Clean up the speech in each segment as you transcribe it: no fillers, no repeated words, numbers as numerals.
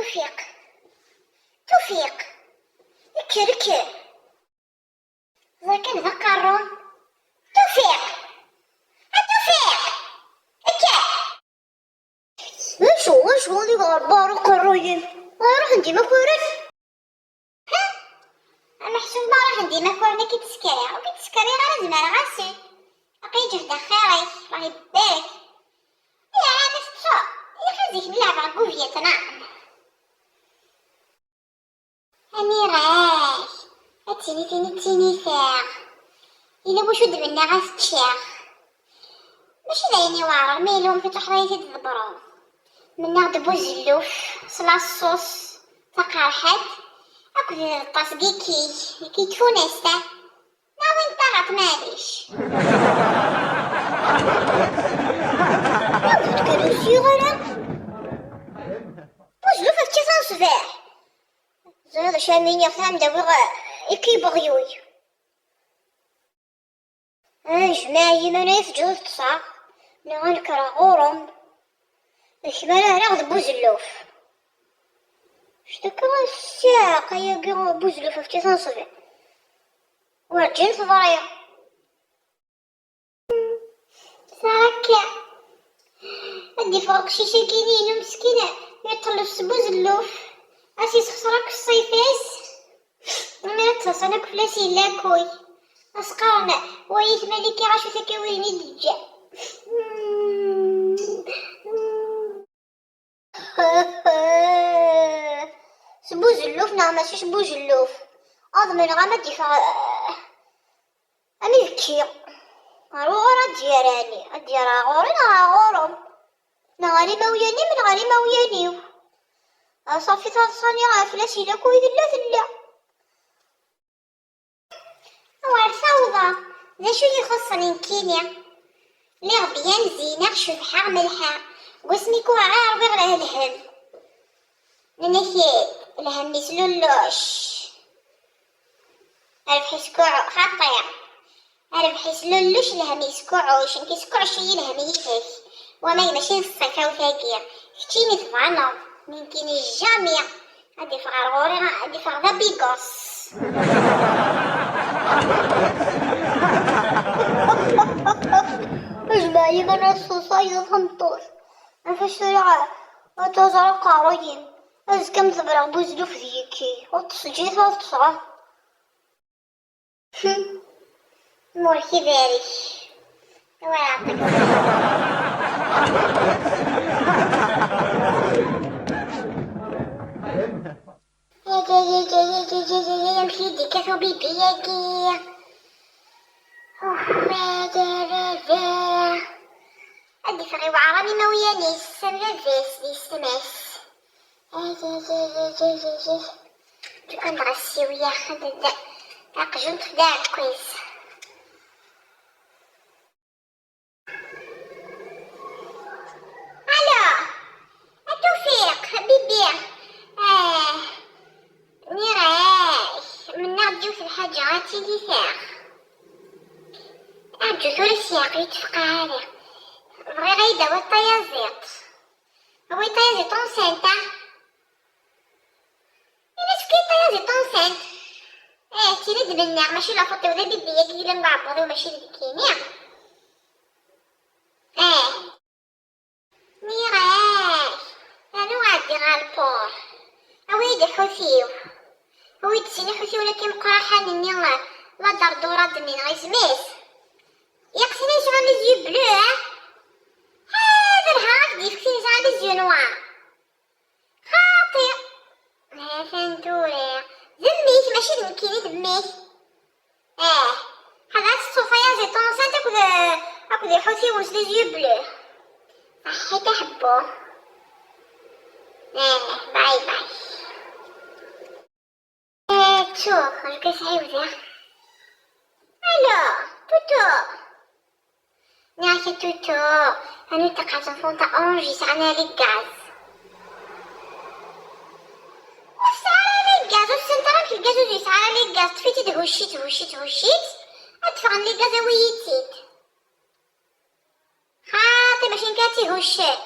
توفيق توفيق ركر إذا كان ذا قارون توفيق وشو اللي غربار قروين راح ندي مكورن انا حسن ما راح ندي مكورن كي تسكري غير زمان غاسي باقي جهد خيري الله يبارك يا عاد تصا يا خزيك نلعب على كوفيتنا اني رايح تيني فاغ إلا وشو دبنا غاس تشاخ ماشي دايني واعر ميلهم في تحريت الضبرون من ناخد بوزلوف صلاصوص تقارحت اكو الطاسقي كي تفونستا ناوي نطاغط ماليش ناخد كروسي غلا بوزلوف افتي صنصفاح زيادة شامين يفهم داوي إكي بغيوي جماعي ما نفجر تصع نغال كراغورم إشمالا ناخد بوزلوف شتكرا الساقة يا قرا بوزلوف افتي صنصفي ورجين صفرية ساكا ادي فرق شيشة كينين مسكينة يطلف بوزلوف أسيس خسرك الصيفاس ومن تصنك فلاسي لاكوي أسقارنا ويث ملكي عاشو ثكاويني دجا سبوزلوف نعم ماشي سبوزلوف أضمن غامة دفاع أمي ذكي غورا دياراني الديارا غوري غورم نغالي موياني من غالي مويانيو صافي تصاني غافلاسي لاكوي ثلا وارفوضة ذا شو يخصني نكينيا لي غبيان زينة شبحة ملحة واسميكو عار غير الهم ننثيت الهم مسلولوش عرف حسكوعو خطير عرف حسلولوش الهم يسكوعوش انك يسكوعش الهم يفيك وما يمشي الصيفة وثاقية كتيني ثفانا من كيني الجامية هادي فغار غوري هادي فغار ذا بيقص أجمعي من الصوصايا فهمتوش في الشارع أتوزع قاروين أزكم زبرا بوزلوف ذيكي وتصجيث وتصغى موركي باري ويعطيك يمشي ديكا ثوبي بياكي أدي فري وعربي موياني السمافيس دي السماس جو كان درسي ويا خدد أقجنت فداع كويس ألو التوفيق حبيبي نرايح من نغديو في الحاجات اللي فاخ الجذور السياق يتفقى هذا بغي غيدا والطيازيط هو طيازيط اونسانتا انا سكي طيازيط اونسانت تيري دبلنا ماشي لا فوطي ولا بيبيا كي نعبضو وماشي ديكينيا نيراش انا غادي غالبور اويدي حوثيو اويدي سيني حوثيو لكن مقراحان اني لا دردورة دمين غيسميس يقسني شغل لي زيو بلو هذا الهاك ديف كسني شغل لي زيو نوار خاطئ فهمتولي ذميك ماشي ذمكيني ذميك هذا الصوفيا زي طونسان اكو ذي حوثي وش لي زيو بلو صحيت احبو باي باي تشوف واش كتعاودها الو توتو نعيش توتو أنا تقعد فونتا أونجي سعنا لي الغاز وسعنا لي الغاز وسنترا في الغاز وزي سعنا لي الغاز تفيتي تهوشيت أدفعن لي الغاز ويتيت خاطي باش نكاتي هوشي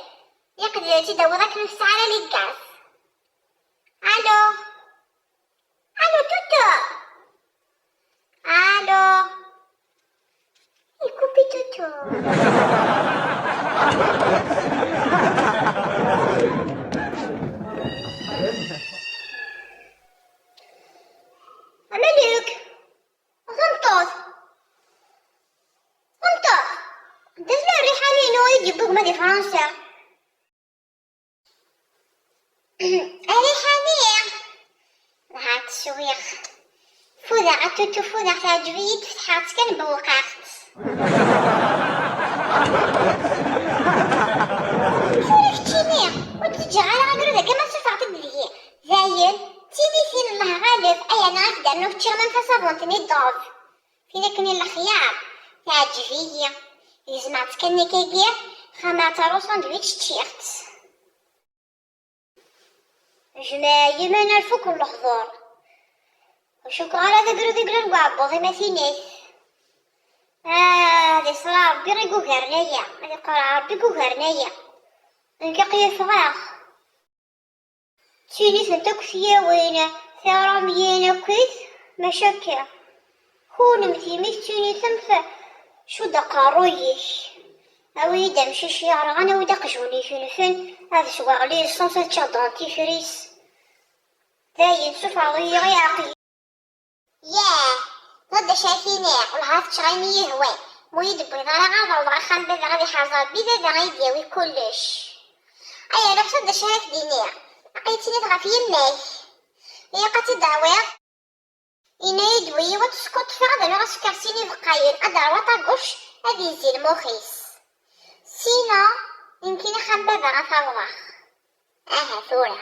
يقدر تدورك نفس سعنا لي الغاز الو الو توتو الو يكوبي توتو. مالك غنطوط غنطوط دازنا الريحة لينو يجيبوك ما دي فرنسا. الريحة ليه هاد الشويخ فوذا عتوتو فوذا تعجبني تفتحات كان بوقعت. شويخ تشيني وتجي على غدرو كما تفعت بلي زايل تيني فين الله غالب اي انا غدا نفتشر من فصابونتني الضوف فين كني الخيار تعجبني يزمعت كني كيكير خمات رو ساندويتش تشيرت جماعي ما نعرفو كل حضور وشكرا على ذكر القعبوضي ما فينيش. هادي صلاة ربي غيقو هرنية هادي قرعة ربي قو هرنية نكا قيا فراغ تيني سنتك فيا وينه ثارة ميانة كويس مشاكل هون مثيميش تيني سمسة شو دقا رويش اوي دمشي شيار غانا ودق جوني فين هذا شو عليه الصنصة تشادونتي فريس داين سوف علي غياقي ياه غدا شايفيني والعاف تشغيني يهوي مويد بيضا غاضا وغاخان بذا غادي حرزا بذا ذا غيديوي كلش ايا نفس دا شايف ديني لقيتيني تغافي يماي هي قاتي دعوير إنا يدوي وتسكت في غدا نغس كرسيني بقاين أدار وطاقوش هادي يزيل موخيس سينا يمكن خان بذا غفا وغاخ ثورة